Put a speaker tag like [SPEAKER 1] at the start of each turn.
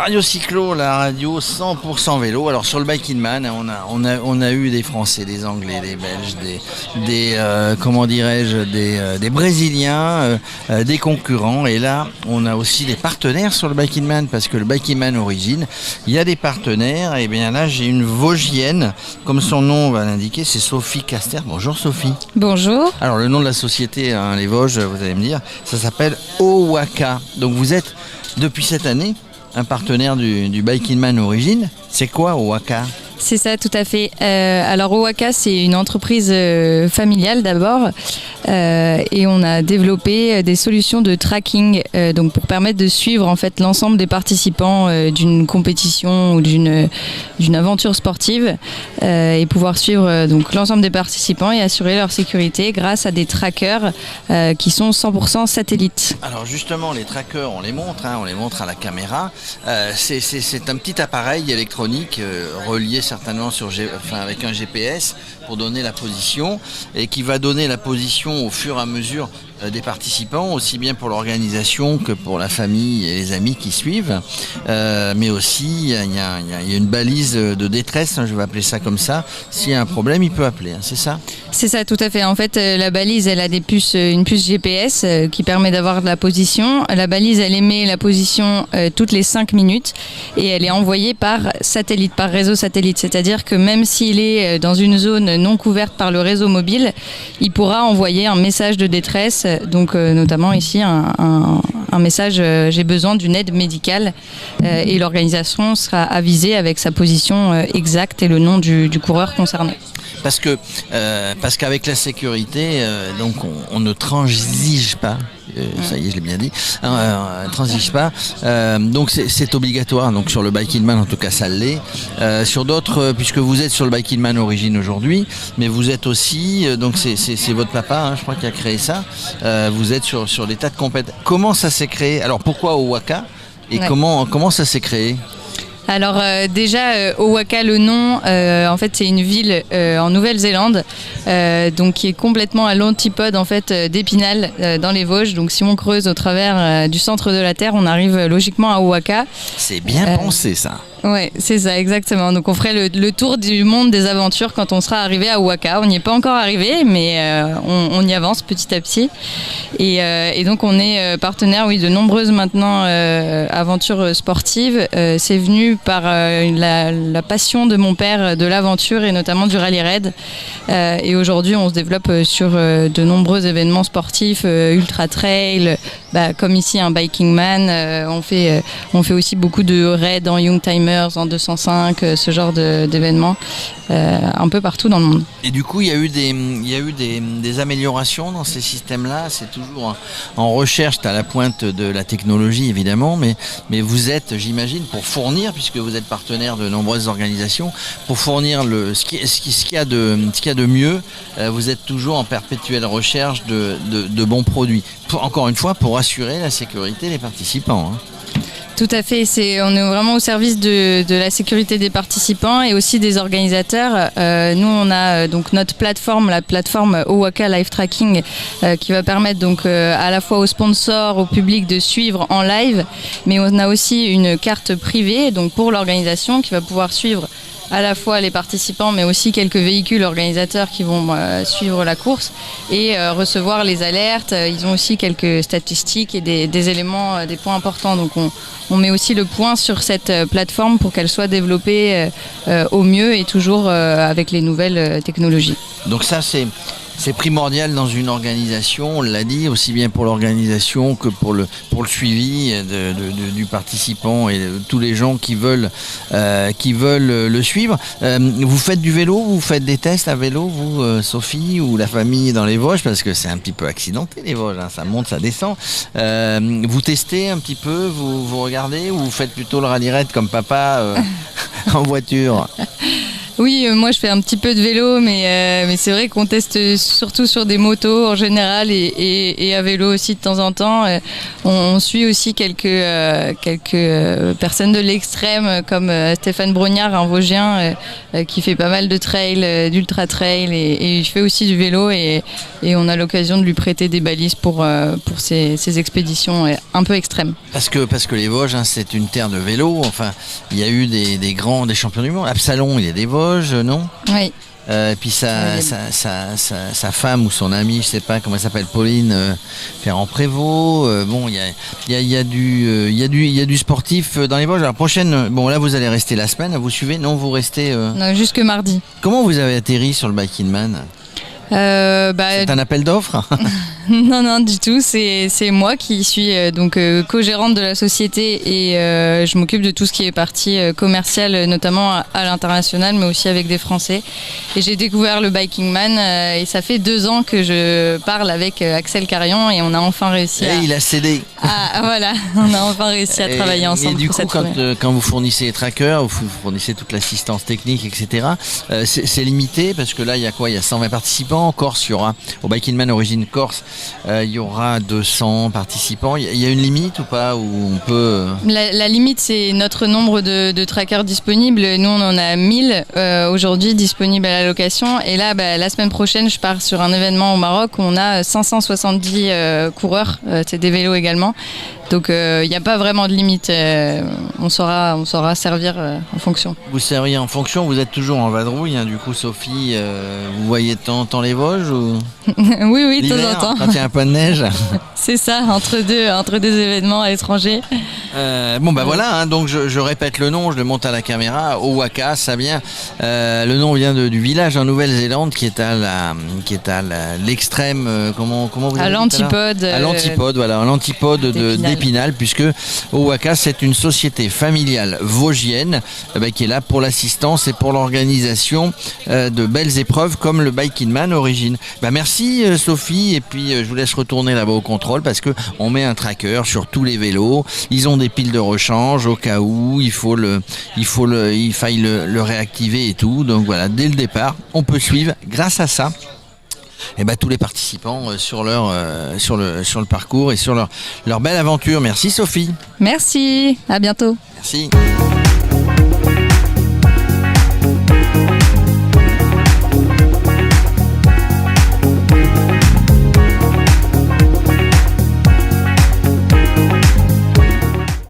[SPEAKER 1] Radio Cyclo, la radio 100% vélo. Alors sur le Bike in Man, on a eu des Français, des Anglais, des Belges, des Brésiliens, des concurrents. Et là, on a aussi des partenaires sur le Bike in Man, parce que le Bike in Man Origine, il y a des partenaires. Et bien là, j'ai une Vosgienne, comme son nom va l'indiquer, c'est Sophie Caster. Bonjour Sophie.
[SPEAKER 2] Bonjour.
[SPEAKER 1] Alors le nom de la société, les Vosges, vous allez me dire, ça s'appelle Owaka. Donc vous êtes depuis cette année un partenaire du Bike in Man Origine. C'est quoi Owaka ?
[SPEAKER 2] C'est ça, tout à fait. Alors Owaka, c'est une entreprise familiale d'abord, et on a développé des solutions de tracking, donc pour permettre de suivre en fait l'ensemble des participants d'une compétition ou d'une aventure sportive, et pouvoir suivre donc l'ensemble des participants et assurer leur sécurité grâce à des trackers qui sont 100% satellites.
[SPEAKER 1] Alors justement, les trackers, on les montre à la caméra. C'est un petit appareil électronique relié certainement avec un GPS pour donner la position, et qui va donner la position au fur et à mesure des participants, aussi bien pour l'organisation que pour la famille et les amis qui suivent. Mais aussi, il y a une balise de détresse, je vais appeler ça comme ça. S'il y a un problème, il peut appeler, c'est ça ?
[SPEAKER 2] C'est ça, tout à fait. En fait, la balise, elle a une puce GPS qui permet d'avoir de la position. La balise, elle émet la position toutes les 5 minutes, et elle est envoyée par satellite, par réseau satellite. C'est-à-dire que même s'il est dans une zone non couverte par le réseau mobile, il pourra envoyer un message de détresse, donc notamment ici un message j'ai besoin d'une aide médicale, et l'organisation sera avisée avec sa position exacte et le nom du coureur concerné.
[SPEAKER 1] Parce qu'avec la sécurité, donc on ne transige pas. Ça y est, je l'ai bien dit. Transige pas. Donc c'est obligatoire. Donc sur le Bike in Man, en tout cas, ça l'est. Sur d'autres, puisque vous êtes sur le Bike in Man Origine aujourd'hui, mais vous êtes aussi, donc c'est votre papa, je crois, qui a créé ça. Vous êtes sur des tas de compétences. Comment ça s'est créé ? Alors pourquoi Owaka ? Et comment ça s'est créé ?
[SPEAKER 2] Alors déjà, Owaka, le nom, en fait, c'est une ville en Nouvelle-Zélande, donc qui est complètement à l'antipode en fait d'Épinal, dans les Vosges. Donc si on creuse au travers du centre de la Terre, on arrive logiquement à Owaka.
[SPEAKER 1] C'est bien pensé ça.
[SPEAKER 2] Ouais, c'est ça, exactement. Donc on ferait le tour du monde des aventures quand on sera arrivé à Owaka. On n'y est pas encore arrivé, mais on y avance petit à petit. Et donc on est partenaire, oui, de nombreuses maintenant aventures sportives. C'est venu par la passion de mon père de l'aventure, et notamment du rallye raid. Et aujourd'hui, on se développe sur de nombreux événements sportifs, ultra trail, comme ici un Biking Man. On fait aussi beaucoup de raids en Youngtimers, en 205, ce genre d'événements, un peu partout dans le monde.
[SPEAKER 1] Et du coup, il y a eu des améliorations dans ces systèmes-là. C'est toujours en recherche, à la pointe de la technologie évidemment, mais vous êtes, j'imagine, pour fournir, puisque vous êtes partenaire de nombreuses organisations, pour fournir ce qu'il y a de mieux. Vous êtes toujours en perpétuelle recherche de bons produits. Encore une fois, pour assurer la sécurité des participants.
[SPEAKER 2] Tout à fait, on est vraiment au service de la sécurité des participants et aussi des organisateurs. Nous, on a donc notre plateforme, la plateforme Owaka Live Tracking, qui va permettre donc à la fois aux sponsors, au public de suivre en live, mais on a aussi une carte privée, donc pour l'organisation, qui va pouvoir suivre à la fois les participants, mais aussi quelques véhicules organisateurs qui vont suivre la course et recevoir les alertes. Ils ont aussi quelques statistiques et des éléments, des points importants. Donc on met aussi le point sur cette plateforme pour qu'elle soit développée au mieux et toujours avec les nouvelles technologies.
[SPEAKER 1] Donc ça, c'est primordial dans une organisation, on l'a dit, aussi bien pour l'organisation que pour le suivi du participant et de tous les gens qui veulent le suivre. Vous faites du vélo, vous faites des tests à vélo, vous, Sophie, ou la famille dans les Vosges, parce que c'est un petit peu accidenté les Vosges, ça monte, ça descend. Vous testez un petit peu, vous regardez, ou vous faites plutôt le rallye raid comme papa en voiture ?
[SPEAKER 2] Oui, moi je fais un petit peu de vélo, mais c'est vrai qu'on teste surtout sur des motos en général et à vélo aussi de temps en temps. On suit aussi quelques personnes de l'extrême comme Stéphane Brognard, un Vosgien qui fait pas mal de trail, d'ultra trail et il fait aussi du vélo et on a l'occasion de lui prêter des balises pour ces expéditions un peu extrêmes.
[SPEAKER 1] Parce que les Vosges, hein, c'est une terre de vélo. Enfin, il y a eu des champions du monde. Absalon, il est des Vosges, non?
[SPEAKER 2] Oui.
[SPEAKER 1] Et puis sa femme ou son amie, je sais pas comment elle s'appelle, Pauline Ferrand-Prévôt. Bon, il y a du sportif dans les Vosges. La prochaine, bon là vous allez rester la semaine, vous suivez? Non, vous restez.
[SPEAKER 2] Non, jusque mardi.
[SPEAKER 1] Comment vous avez atterri sur le Bike in Man? C'est un appel d'offres?
[SPEAKER 2] Non, du tout. C'est moi qui suis co-gérante de la société et je m'occupe de tout ce qui est partie commerciale, notamment à l'international, mais aussi avec des Français. Et j'ai découvert le Biking Man et ça fait 2 ans que je parle avec Axel Carion et on a enfin réussi
[SPEAKER 1] il a cédé.
[SPEAKER 2] Voilà, on a enfin réussi à travailler ensemble.
[SPEAKER 1] Et du coup, quand vous fournissez les trackers, vous fournissez toute l'assistance technique, etc., c'est limité parce que là, il y a quoi? Il y a 120 participants. En Corse, il y aura, au Bike in Man Origine Corse, il y aura 200 participants. Il y a une limite ou pas, où on peut...
[SPEAKER 2] La limite, c'est notre nombre de trackers disponibles. Nous, on en a 1000 aujourd'hui disponibles à la location. Et là, la semaine prochaine, je pars sur un événement au Maroc où on a 570 coureurs. C'est des vélos également. Donc il n'y a pas vraiment de limite, on saura servir en fonction.
[SPEAKER 1] Vous serviez en fonction, vous êtes toujours en vadrouille, hein, du coup Sophie, vous voyez tant les Vosges ou...
[SPEAKER 2] Oui, de temps en temps.
[SPEAKER 1] Quand il y a un peu de neige.
[SPEAKER 2] C'est ça, entre deux événements à l'étranger.
[SPEAKER 1] Voilà, hein, donc je répète le nom, je le monte à la caméra, Owaka, ça vient. Le nom vient du village en Nouvelle-Zélande qui est à l'extrême, comment vous
[SPEAKER 2] à l'antipode.
[SPEAKER 1] À l'antipode, à l'antipode d'Épinal, puisque Owaka c'est une société familiale vosgienne qui est là pour l'assistance et pour l'organisation de belles épreuves comme le Bike in Man Origine. Merci Sophie, et puis je vous laisse retourner là-bas au contrôle parce que on met un tracker sur tous les vélos. Ils ont des piles de rechange au cas où il faille le réactiver et tout. Donc voilà, dès le départ, on peut suivre grâce à ça. Tous les participants sur le parcours et sur leur belle aventure. Merci Sophie.
[SPEAKER 2] Merci, à bientôt.
[SPEAKER 1] Merci.